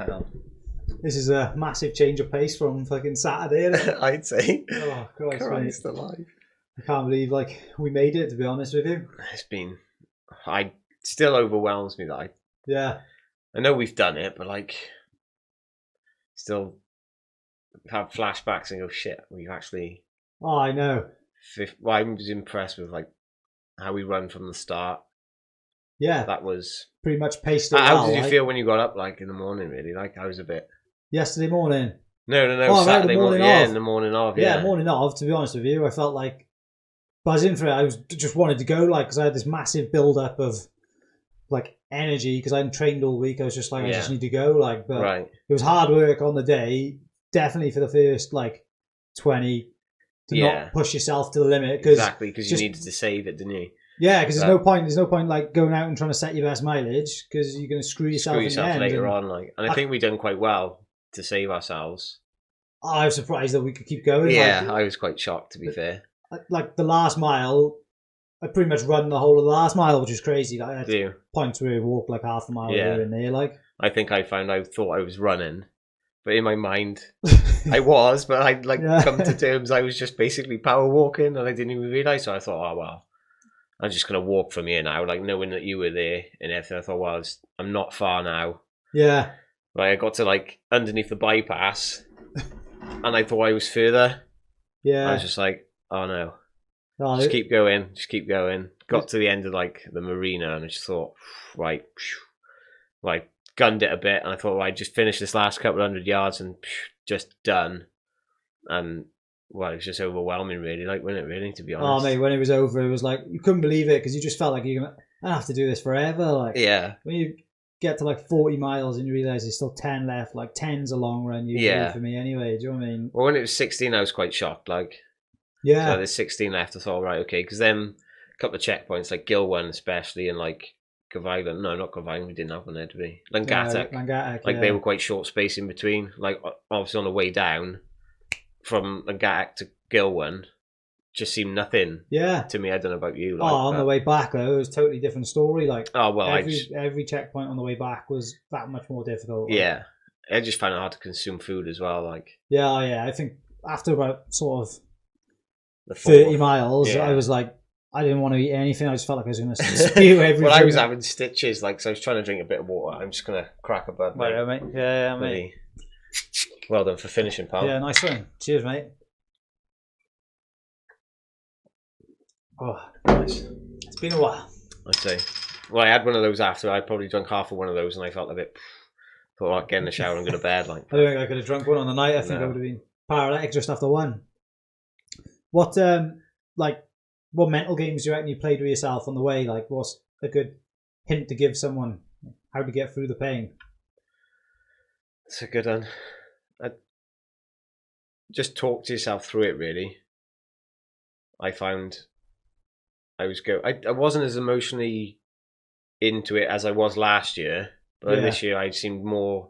hell. This is a massive change of pace from fucking Saturday. I'd say. Oh, Christ alive. I can't believe we made it, to be honest with you. It's been... It still overwhelms me that I know we've done it, but still have flashbacks and go, shit, we've actually... Oh, I know. I was impressed with how we run from the start. Yeah. That was... pretty much paced it How did you feel when you got up in the morning, really? I was a bit... Yesterday morning? No, Saturday morning. Yeah, in the morning of, yeah. Yeah, morning of, to be honest with you. I felt buzzing for it. I just wanted to go, because I had this massive build-up of, energy, because I hadn't trained all week. I was just I just need to go, but right. It was hard work on the day, definitely for the first, 20, to not push yourself to the limit. Exactly, because you needed to save it, didn't you? Yeah, because there's no point going out and trying to set your best mileage, because you're going to screw yourself in the end. Later on, and I think we've done quite well to save ourselves. I was surprised that we could keep going. Yeah, I was quite shocked, to be fair. The last mile, I pretty much run the whole of the last mile, which is crazy. I had points where I walked half a mile here and there. I think I thought I was running, but in my mind, I was, but I'd come to terms I was just basically power walking, and I didn't even realise. So I thought, oh well, I'm just gonna walk from here now, knowing that you were there and everything. I thought, well, I'm not far now. Yeah. I got to underneath the bypass, and I thought I was further. Yeah. I was just oh no. Just keep going. Got to the end of the marina, and I just thought, right, gunned it a bit, and I thought, right, just finish this last couple 100 yards and just done. And it was just overwhelming, really, wasn't it, really, to be honest? Oh, mate, when it was over, it was you couldn't believe it, because you just felt like you're gonna, I have to do this forever. Yeah. When you get to 40 miles and you realise there's still 10 left, 10's a long run usually for me anyway, do you know what I mean? Well, when it was 16, I was quite shocked, Yeah. So there's 16 left, I thought, right, okay, because then a couple of checkpoints, Gill one especially, and Cavilan, no, not Cavilan, we didn't have one there, did we? Langatek. Langatek, they were quite short space in between, obviously on the way down from Langatek to Gill one, just seemed nothing to me. I don't know about you. On the way back, though, it was a totally different story. Every checkpoint on the way back was that much more difficult. Yeah. I just found it hard to consume food as well. Yeah, I think after about sort of 30 miles, I was I didn't want to eat anything. I just felt like I was going to spew everything. Well, I was having stitches, so I was trying to drink a bit of water. I'm just going to crack a bud, mate. Right, mate. Yeah, mate. Well done for finishing, pal. Yeah, nice one. Cheers, mate. Oh, nice. It's been a while. I'd say. Well, I had one of those after. I probably drank half of one of those, and I felt a bit... Thought, get in the shower and go to bed. I don't think I could have drunk one on the night. I think I would have been paralytic just after one. What mental games do you reckon you played with yourself on the way? What's a good hint to give someone how to get through the pain? It's a good one. Just talk to yourself through it, really. I found I wasn't as emotionally into it as I was last year, but this year I seemed more,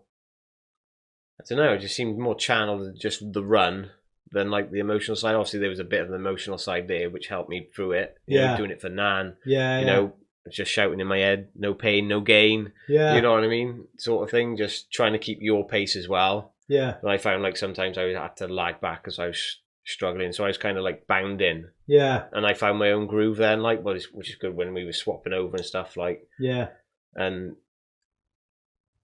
I don't know, it just seemed more channeled to just the run than the emotional side. Obviously there was a bit of an emotional side there which helped me through it. Doing it for Nan. You know, just shouting in my head, no pain, no gain. Yeah. You know what I mean? Sort of thing. Just trying to keep your pace as well. Yeah. And I found sometimes I had to lag back because I was struggling. So I was kind of bound in. Yeah. And I found my own groove then, which is good when we were swapping over and stuff Yeah. And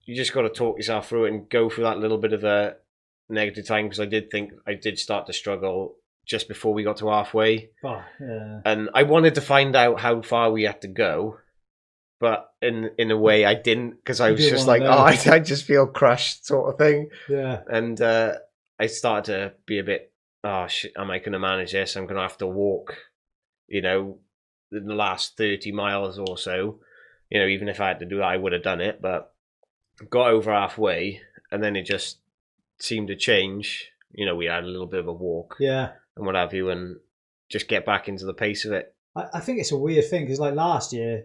you just got to talk yourself through it and go through that little bit of a negative time, because I did think I did start to struggle just before we got to halfway. Oh, yeah. And I wanted to find out how far we had to go, but in a way I didn't, because I was just I just feel crushed sort of thing. Yeah. And I started to be a bit, oh shit, am I going to manage this? I'm going to have to walk, in the last 30 miles or so. Even if I had to do that, I would have done it, but got over halfway, and then it just seemed to change. We had a little bit of a walk, and what have you, and just get back into the pace of it. I think it's a weird thing, because last year,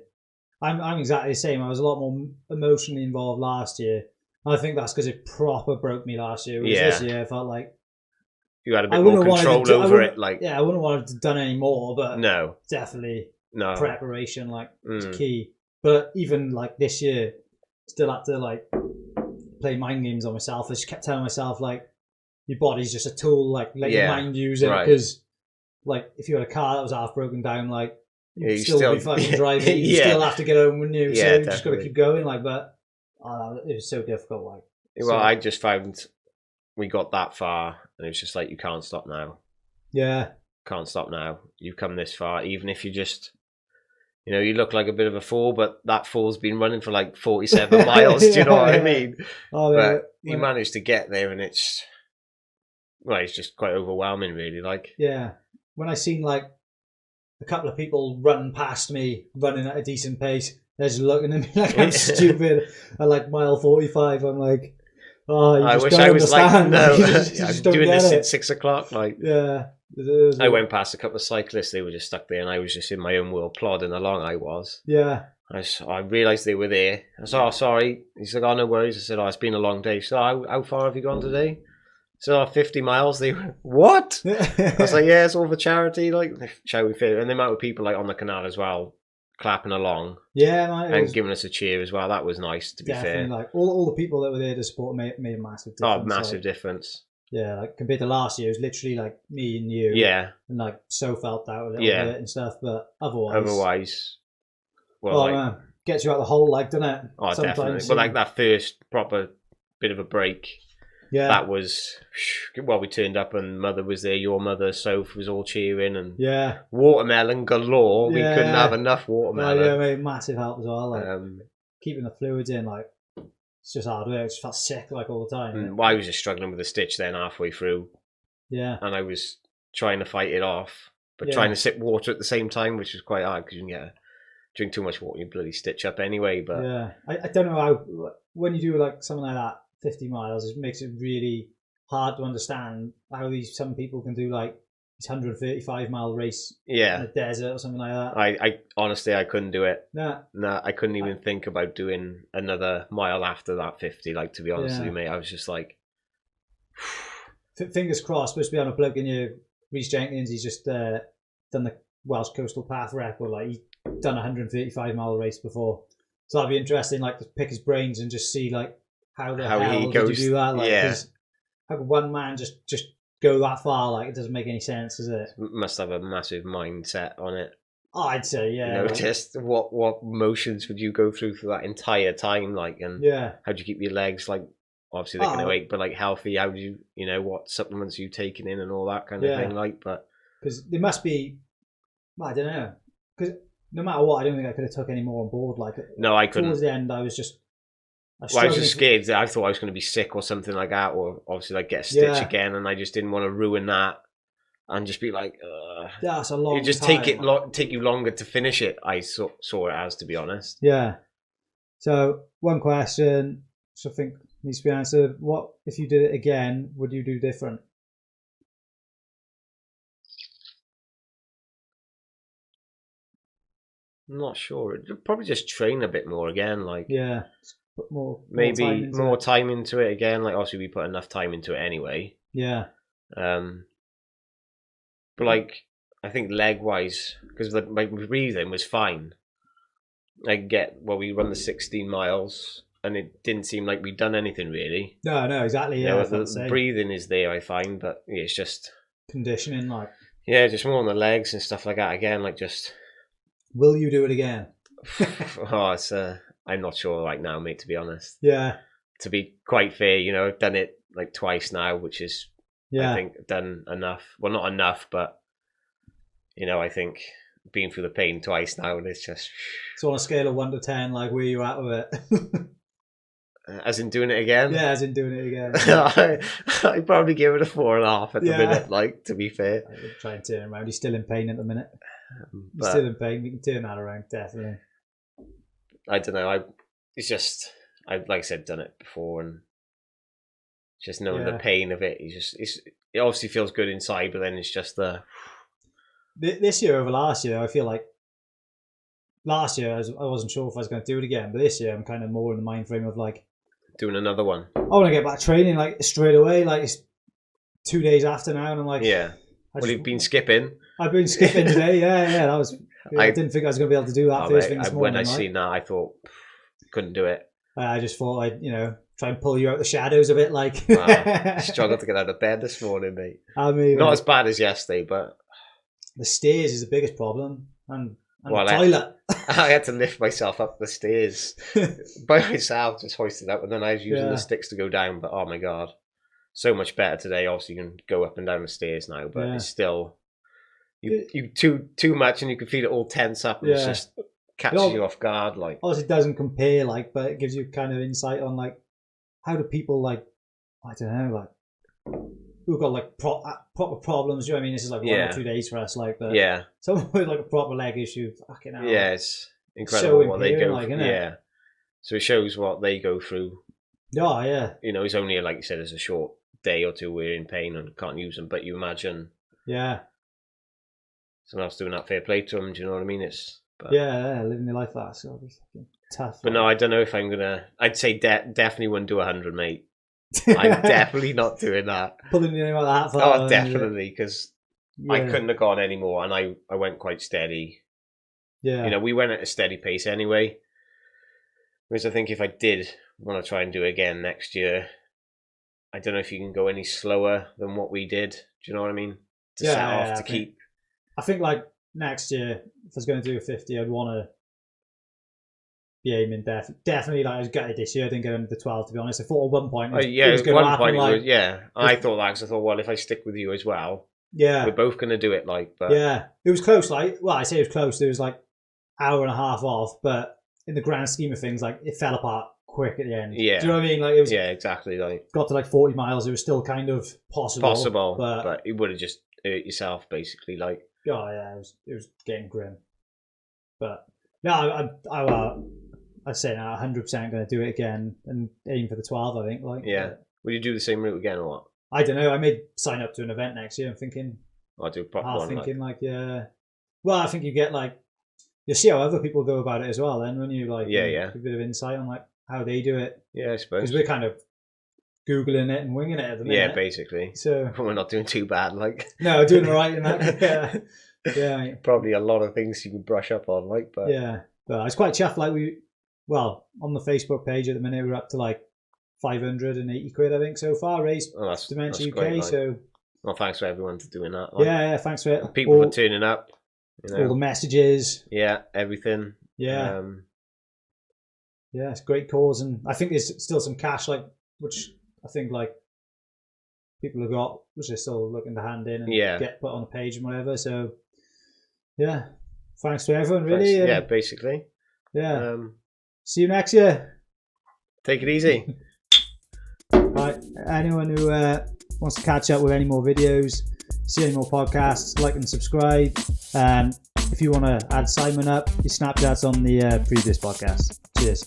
I'm exactly the same. I was a lot more emotionally involved last year. I think that's because it proper broke me last year. Whereas this year, I felt like you had a bit more control over it. I wouldn't want to have done any more, but no, definitely preparation is key. But even this year, still had to play mind games on myself. I just kept telling myself, like, your body's just a tool, like, let your mind use it. Because, like, if you had a car that was half broken down, like, you'd still be fucking driving. You still have to get home, wouldn't you? So you just got to keep going, like, but it was so difficult, like. Well, I just found we got that far, and it was just like, you can't stop now. Yeah. Can't stop now. You've come this far, even if you just... You know, you look like a bit of a fool, but that fool's been running for like 47 miles. Do you know what I mean? But he managed to get there, and it's just quite overwhelming, really. Like, yeah, when I seen like a couple of people run past me, running at a decent pace, they're just looking at me like I'm stupid. At like mile 45, I'm like, oh, you just don't understand. Like, no, you just I'm doing this since 6 o'clock. Like, yeah. I went past a couple of cyclists, they were just stuck there, and I was just in my own world plodding along. Yeah. I realised they were there. I said, oh, sorry. He said, oh, no worries. I said, oh, it's been a long day. So how far have you gone today? So 50 miles. They were, what? I was like, yeah, it's all for charity. Like, shall we fit? And the amount of people like on the canal as well, clapping along. Yeah, and giving us a cheer as well. That was nice, to be fair. Like all the people that were there to support made a massive difference. Oh, massive difference. Yeah, like compared to last year, it was literally like me and you. Yeah. And like so felt out a little bit and stuff, but otherwise, well, gets you out the hole, like, doesn't it? Oh, sometimes, definitely. But like that first proper bit of a break, that was, well, we turned up and Mother was there, your mother, Soph was all cheering, and watermelon galore. We couldn't have enough watermelon. Yeah, made massive help as well. Like keeping the fluids in, like. It's just hard work. I just felt sick like all the time. Well, I was just struggling with a stitch then halfway through. Yeah. And I was trying to fight it off, but trying to sip water at the same time, which was quite hard because you can drink too much water, you bloody stitch up anyway. But yeah, I don't know how, when you do like something like that, 50 miles, it makes it really hard to understand how some people can do like this 135-mile race in the desert or something like that. I honestly, I couldn't do it. No, I couldn't even think about doing another mile after that 50. Like, to be honest with you, mate, I was just like, fingers crossed. Supposed to be on a bloke in your Rhys Jenkins. He's just done the Welsh Coastal Path record. Like, he's done a 135-mile race before, so that'd be interesting. Like, to pick his brains and just see like how he goes. Did you do that? Like, how could one man just go that far? Like, it doesn't make any sense, does it? Must have a massive mindset on it. Oh, I'd say, yeah. You know, like, just what motions would you go through for that entire time, like, and how do you keep your legs, like, obviously they're going to ache, but like healthy? How do you know, what supplements are you taking in and all that kind of thing, like? But because there must be, I don't know, because no matter what, I don't think I could have took any more on board. Like, no, I couldn't. Towards the end, I was just. I was just scared. I thought I was going to be sick or something like that, or obviously like get a stitch again, and I just didn't want to ruin that and just be like, that's a long. It just take you longer to finish it. I saw it as, to be honest. Yeah. So one question, which I think needs to be answered: what if you did it again? Would you do different? I'm not sure. Probably just train a bit more again, like put more time into it again. Like, obviously we put enough time into it anyway. Yeah. But like, I think leg wise, because my breathing was fine. We run the 16 miles, and it didn't seem like we'd done anything really. No, exactly. Yeah, the breathing is there, I find, but it's just conditioning, like just more on the legs and stuff like that. Again, like just. Will you do it again? It's I'm not sure right now, mate, to be honest. Yeah. To be quite fair, I've done it like twice now, which is, I think, done enough. Well, not enough, but, I think being through the pain twice now, and it's just... So on a scale of 1 to 10, like, where are you at with it? As in doing it again? Yeah, as in doing it again. I'd probably give it a 4.5 at the minute, like, to be fair. I would try and turn him around. He's still in pain at the minute. He's still in pain. We can turn that around, definitely. I don't know. It's just, I've, like I said, done it before, and just knowing the pain of it. It obviously feels good inside, but then it's just the. This year over last year, I feel like last year I wasn't sure if I was going to do it again, but this year I'm kind of more in the mind frame of like doing another one. I want to get back training like straight away. Like, it's 2 days after now, and I'm like, you've been skipping. I've been skipping today. Yeah. That was. I didn't think I was going to be able to do that first thing this morning. When I seen that, I thought couldn't do it. I just thought I'd try and pull you out the shadows a bit. Like, struggled to get out of bed this morning, mate. I mean, not as bad as yesterday, but the stairs is the biggest problem, and the toilet. I had to lift myself up the stairs by myself, just hoisted up, and then I was using the sticks to go down. But oh my god, so much better today. Obviously, you can go up and down the stairs now, but it's still you too much, and you can feel it all tense up, and it's just catches you off guard. Like, obviously, it doesn't compare, like, but it gives you kind of insight on like how do people, like, I don't know, like, who've got like proper problems. You know what I mean? This is like 1 or 2 days for us, like, but someone with like a proper leg issue, fucking hell. Yeah, it's incredible what they go through. Like, so it shows what they go through. Oh yeah. You know, it's only, like you said, it's a short day or two we're in pain and can't use them. But you imagine, someone else doing that, fair play to them. Do you know what I mean? It's living their life like that. So it's tough. But no, I don't know if I'm gonna. I'd say definitely wouldn't do 100, mate. I'm definitely not doing that. Pulling you out that far. Oh, definitely, because I couldn't have gone any more, and I went quite steady. Yeah. You know, we went at a steady pace anyway. Whereas I think if I did want to try and do it again next year, I don't know if you can go any slower than what we did. Do you know what I mean? To set off, to keep. I think, like, next year, if I was going to do a 50, I'd want to be aiming definitely. Like, I was gutted this year. I didn't get into the 12, to be honest. I thought at one point it was going to happen. I thought that, because I thought, well, if I stick with you as well, we're both going to do it. Like, but it was close. Like, well, I say it was close. There was like hour and a half off, but in the grand scheme of things, like, it fell apart quick at the end. Yeah, do you know what I mean? Like, it was exactly. Like, got to like 40 miles. It was still kind of possible, but it would have just hurt yourself, basically. Like, oh yeah, it was getting grim. But no, I say now 100% going to do it again and aim for the 12. I think. Like, will you do the same route again or what? I don't know. I may sign up to an event next year. I'm thinking. I'll do a proper one. Thinking like well, I think you get like, you'll see how other people go about it as well. Then when you like a bit of insight on like how they do it. Yeah, I suppose. Because we're kind of Googling it and winging it at the minute. Yeah, basically. So we're not doing too bad. Like, no, doing all right in that. Yeah. Probably a lot of things you can brush up on, like, but but it's quite chuffed. Like, on the Facebook page at the minute, we're up to like 580 quid, I think, so far raised. Oh, that's Dementia UK. Great, like. So, well, thanks for everyone for doing that. Like. Yeah, thanks for it. People for turning up. You know. All the messages. Yeah, everything. Yeah. It's a great cause, and I think there's still some cash, like, which I think like people have got, which they're still looking to hand in and get put on the page and whatever. So thanks to everyone, really. Basically. Yeah. See you next year. Take it easy. Right. Anyone who wants to catch up with any more videos, see any more podcasts, like and subscribe. If you want to add Simon up, your Snapchat's on the previous podcast. Cheers.